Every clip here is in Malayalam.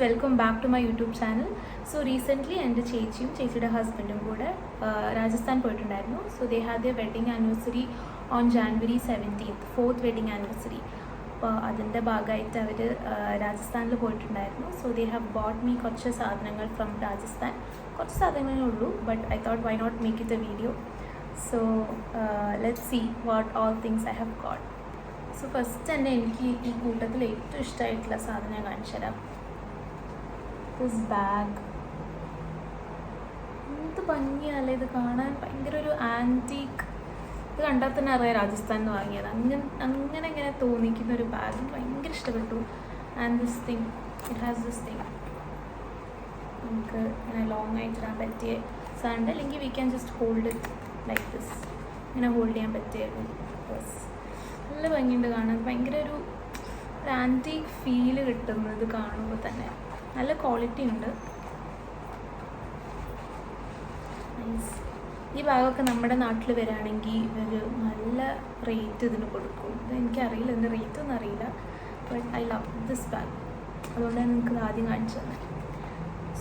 Welcome back to my YouTube channel. So recently എൻ്റെ ചേച്ചിയും ചേച്ചിയുടെ ഹസ്ബൻഡും കൂടെ രാജസ്ഥാൻ പോയിട്ടുണ്ടായിരുന്നു. So they had the wedding anniversary on January 17th, 4th wedding anniversary. അപ്പോൾ അതിൻ്റെ ഭാഗമായിട്ട് അവർ രാജസ്ഥാനിൽ പോയിട്ടുണ്ടായിരുന്നു. So they have bought me കുറച്ച് സാധനങ്ങൾ ഫ്രം രാജസ്ഥാൻ. കുറച്ച് സാധനങ്ങളേ ഉള്ളൂ, but I thought why not make it a video. So let's see what all things I have got. So first തന്നെ എനിക്ക് ഈ കൂട്ടത്തിൽ ഏറ്റവും ഇഷ്ടമായിട്ടുള്ള സാധനം ഞാൻ കാണിച്ചു തരാം. ദിസ് ബാഗ് എന്ത് ഭംഗിയല്ലേ ഇത് കാണാൻ. ഭയങ്കര ഒരു ആൻറ്റീക്ക്, ഇത് കണ്ടാൽ തന്നെ അറിയാം രാജസ്ഥാനിൽ നിന്ന് വാങ്ങിയത്. അങ്ങനെ ഇങ്ങനെ തോന്നിക്കുന്ന ഒരു ബാഗ് ഭയങ്കര ഇഷ്ടപ്പെട്ടു. And this thing, it has this thing, നമുക്ക് ഇങ്ങനെ ലോങ് ആയിട്ട് ഇടാൻ പറ്റിയ സാധനം, അല്ലെങ്കിൽ we can just hold it like this. ഇങ്ങനെ ഹോൾഡ് ചെയ്യാൻ പറ്റിയ ബസ് നല്ല ഭംഗിയുണ്ട് കാണാൻ. ഭയങ്കര ഒരു ആൻറ്റീക്ക് ഫീല് കിട്ടുന്നത് കാണുമ്പോൾ തന്നെ. നല്ല ക്വാളിറ്റി ഉണ്ട്. നൈസ്. ഈ ഭാഗമൊക്കെ നമ്മുടെ നാട്ടിൽ വരികയാണെങ്കിൽ ഇവർ നല്ല റേറ്റ് ഇതിന് കൊടുക്കും. ഇത് എനിക്കറിയില്ല, ഇതിൻ്റെ റേറ്റ് ഒന്നും അറിയില്ല. But I love this bag, അതുകൊണ്ട് ഞാൻ നിങ്ങൾക്ക് ആദ്യം കാണിച്ചു തന്നെ.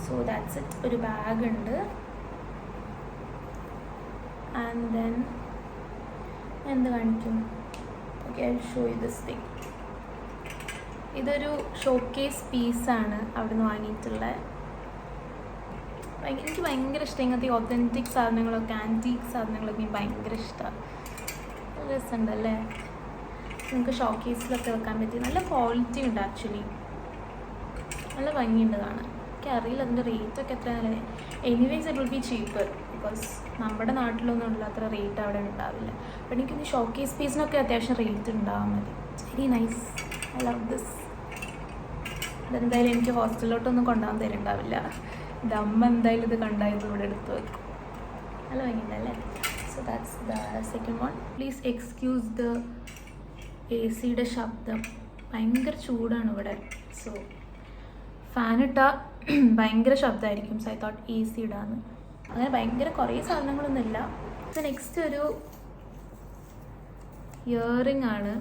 So that's it. ഒരു ബാഗ് ഉണ്ട്. ആൻഡ് ദെൻ എന്ത് കാണിക്കും? Okay, I show you this thing. ഇതൊരു ഷോക്കേസ് പീസാണ് അവിടെ നിന്ന് വാങ്ങിയിട്ടുള്ള. എനിക്ക് ഭയങ്കര ഇഷ്ടം ഇങ്ങനത്തെ ഒത്തൻറ്റിക് സാധനങ്ങളൊക്കെ, ആൻറ്റീക്ക് സാധനങ്ങളൊക്കെ എനിക്ക് ഭയങ്കര ഇഷ്ടമാണ്. നല്ല രസമുണ്ടല്ലേ? നമുക്ക് ഷോക്കേസിലൊക്കെ വെക്കാൻ പറ്റി. നല്ല ക്വാളിറ്റി ഉണ്ട് ആക്ച്വലി, നല്ല ഭംഗിയുണ്ട് കാണാൻ. എനിക്ക് അറിയില്ല അതിൻ്റെ റേറ്റൊക്കെ എത്രയാണ്. Anyways it will be cheaper, because നമ്മുടെ നാട്ടിലൊന്നും ഉള്ള അത്ര റേറ്റ് അവിടെ ഉണ്ടാവില്ല. അപ്പം എനിക്കൊന്ന് ഷോക്കേസ് പീസിനൊക്കെ അത്യാവശ്യം റേറ്റ് ഉണ്ടാവാൻ മതി. Very nice, I love this. അതെന്തായാലും എനിക്ക് ഹോസ്റ്റലിലോട്ടൊന്നും കൊണ്ടുപോകാൻ തരുന്നുണ്ടാവില്ല. ഇത് അമ്മ എന്തായാലും ഇത് കണ്ടായത് ഇവിടെ എടുത്ത് വെക്കും. നല്ല ഭംഗിയുണ്ടല്ലേ? So that's the second one. Please excuse the AC-യുടെ ശബ്ദം, ഭയങ്കര ചൂടാണ് ഇവിടെ. സോ ഫാനിട്ടാൽ ഭയങ്കര ശബ്ദമായിരിക്കും. സോ ഐ തോട്ട് AC ഇടാന്ന്. അങ്ങനെ ഭയങ്കര കുറേ സാധനങ്ങളൊന്നുമില്ല. സോ നെക്സ്റ്റ് ഒരു ഇയറിംഗ് ആണ്.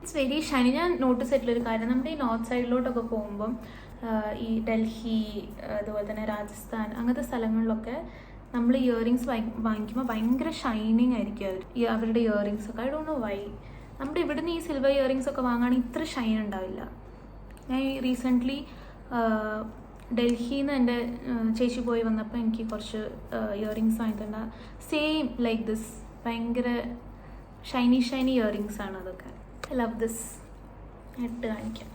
It's very shiny. ഞാൻ നോട്ടീസ് ചെയ്തിട്ടുള്ളൊരു കാര്യം, നമ്മുടെ ഈ നോർത്ത് സൈഡിലോട്ടൊക്കെ പോകുമ്പം ഈ ഡൽഹി, അതുപോലെ തന്നെ രാജസ്ഥാൻ, അങ്ങനത്തെ സ്ഥലങ്ങളിലൊക്കെ നമ്മൾ ഇയറിങ്സ് വാങ്ങിക്കുമ്പോൾ ഭയങ്കര ഷൈനിങ് ആയിരിക്കും അവരുടെ ഇയറിങ്സ് ഒക്കെ. I don't know why. നമ്മുടെ ഇവിടുന്ന് ഈ സിൽവർ ഇയറിങ്സ് ഒക്കെ വാങ്ങുകയാണെങ്കിൽ ഇത്ര ഷൈൻ ഉണ്ടാവില്ല. ഞാൻ റീസെൻ്റ്ലി ഡൽഹിയിൽ നിന്ന് എൻ്റെ ചേച്ചി പോയി വന്നപ്പോൾ എനിക്ക് കുറച്ച് ഇയറിങ്സ് വാങ്ങിയിട്ടുണ്ട്. സെയിം ലൈക്ക് ദിസ്, ഭയങ്കര ഷൈനി ഇയറിങ്സ് ആണ് അതൊക്കെ. I love this. ഇട്ട് കാണിക്കാം.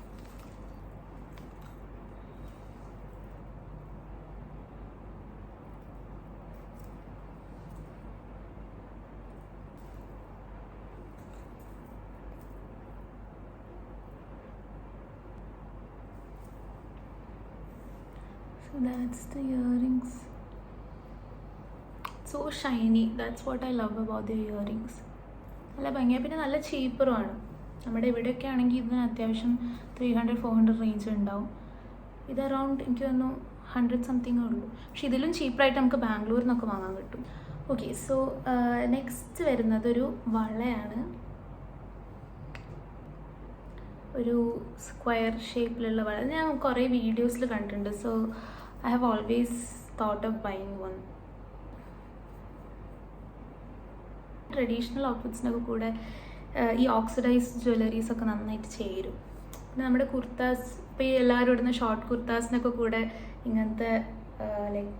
So that's the earrings. So shiny. That's what I love about the earrings. നല്ല ഭംഗിയാണ്. പിന്നെ നല്ല ചീപ്പറുമാണ്. നമ്മുടെ ഇവിടെയൊക്കെ ആണെങ്കിൽ ഇതിന് അത്യാവശ്യം 300-400 റേഞ്ച് ഉണ്ടാവും. ഇത് അറൗണ്ട് എനിക്ക് തോന്നുന്നു 100 സംതിങ്ങേ ഉള്ളൂ. പക്ഷെ ഇതിലും ചീപ്പറായിട്ട് നമുക്ക് ബാംഗ്ലൂരിൽ നിന്നൊക്കെ വാങ്ങാൻ കിട്ടും. ഓക്കെ, സോ നെക്സ്റ്റ് വരുന്നത് ഒരു വളയാണ്. ഒരു സ്ക്വയർ ഷേപ്പിലുള്ള വള. ഞാൻ കുറേ വീഡിയോസിൽ കണ്ടിട്ടുണ്ട്. So I have always thought of buying one. Traditional ഔട്ട്ഫിറ്റ്സിനൊക്കെ കൂടെ ഈ ഓക്സിഡൈസ്ഡ് ജ്വല്ലറീസ് ഒക്കെ നന്നായിട്ട് ചേരും. പിന്നെ നമ്മുടെ കുർത്താസ്, ഇപ്പോൾ ഈ എല്ലാവരും ഇടുന്ന ഷോർട്ട് കുർത്താസിനൊക്കെ കൂടെ ഇങ്ങനത്തെ ലൈക്ക്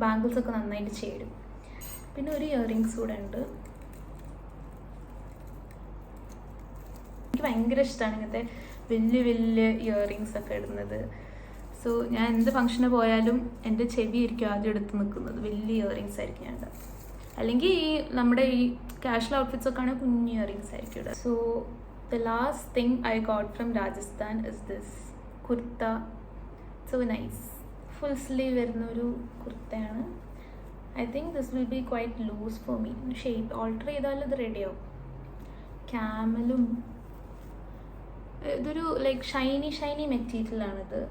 ബാംഗിൾസ് ഒക്കെ നന്നായിട്ട് ചേരും. പിന്നെ ഒരു ഇയറിങ്സ് കൂടെ ഉണ്ട്. എനിക്ക് ഭയങ്കര ഇഷ്ടമാണ് ഇങ്ങനത്തെ വലിയ ഇയറിങ്സ് ഒക്കെ ഇടുന്നത്. സോ ഞാൻ എന്ത് ഫംഗ്ഷന് പോയാലും എൻ്റെ ചെവി ആയിരിക്കും ആദ്യം എടുത്ത് നിൽക്കുന്നത്. വലിയ ഇയറിങ്സ് ആയിരിക്കും ഞാൻ ഇടുക. അല്ലെങ്കിൽ ഈ നമ്മുടെ ഈ കാഷ്വൽ ഔട്ട്ഫിറ്റ്സ് ഒക്കെ ആണെങ്കിൽ കുഞ്ഞ് ഇയറിങ്സ് ആയിരിക്കും ഇടുക. So the last thing I got from Rajasthan is this kurta. So nice. Full sleeve വരുന്നൊരു കുർത്തയാണ്. I think this will be quite loose for me. Shape alter ചെയ്താലും ഇത് റെഡിയാവും. ക്യാമലും ഇതൊരു ലൈക്ക് ഷൈനി മെറ്റീരിയലാണിത്.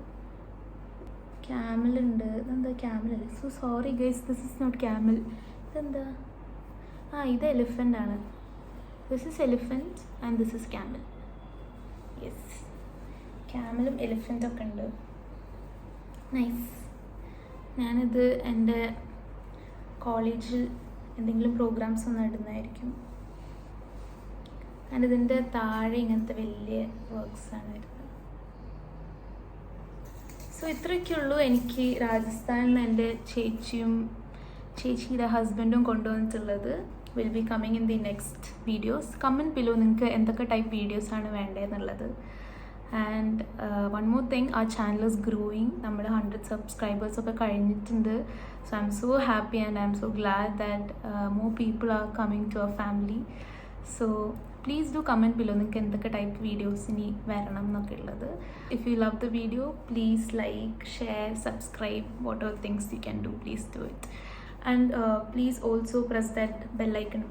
ക്യാമലുണ്ട്. ഇതെന്താ ക്യാമലല്ലേ? So sorry guys, this is not camel. ഇതെന്താ? ഇത് എലിഫൻ്റ് ആണ്. This is elephant and this is camel. Yes, ക്യാമലും എലിഫൻറ്റൊക്കെ ഉണ്ട്. നൈസ്. ഞാനിത് എൻ്റെ കോളേജിൽ എന്തെങ്കിലും പ്രോഗ്രാംസ് ഒന്നും ഇടുന്നതായിരിക്കും. ഇതിൻ്റെ താഴെ ഇങ്ങനത്തെ വലിയ വർക്ക്സാണ് വരുന്നത്. സോ ഇത്രയൊക്കെയുള്ളൂ എനിക്ക് രാജസ്ഥാനിൽ നിന്ന് എൻ്റെ ചേച്ചിയുടെ ഹസ്ബൻഡും കൊണ്ടുവന്നിട്ടുള്ളത്. Will be coming in the next videos. Comment below നിങ്ങൾക്ക് എന്തൊക്കെ ടൈപ്പ് വീഡിയോസാണ് വേണ്ടതെന്നുള്ളത്. ആൻഡ് വൺ മോർ തിങ്, ആ ചാനൽ ഈസ് ഗ്രോയിങ്. നമ്മൾ 100 സബ്സ്ക്രൈബേഴ്സൊക്കെ കഴിഞ്ഞിട്ടുണ്ട്. So I'm so happy and I'm so glad that more people are coming to our family. So please do comment below നിങ്ങൾക്ക് എന്തൊക്കെ ടൈപ്പ് വീഡിയോസ് ഇനി വരണം എന്നൊക്കെ ഉള്ളത്. If you love the video, please like, share, subscribe, what ever things you can do, please do it. And please also press that bell icon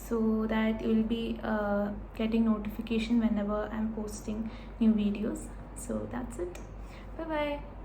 so that you will be getting notification whenever I'm posting new videos. So that's it. Bye bye.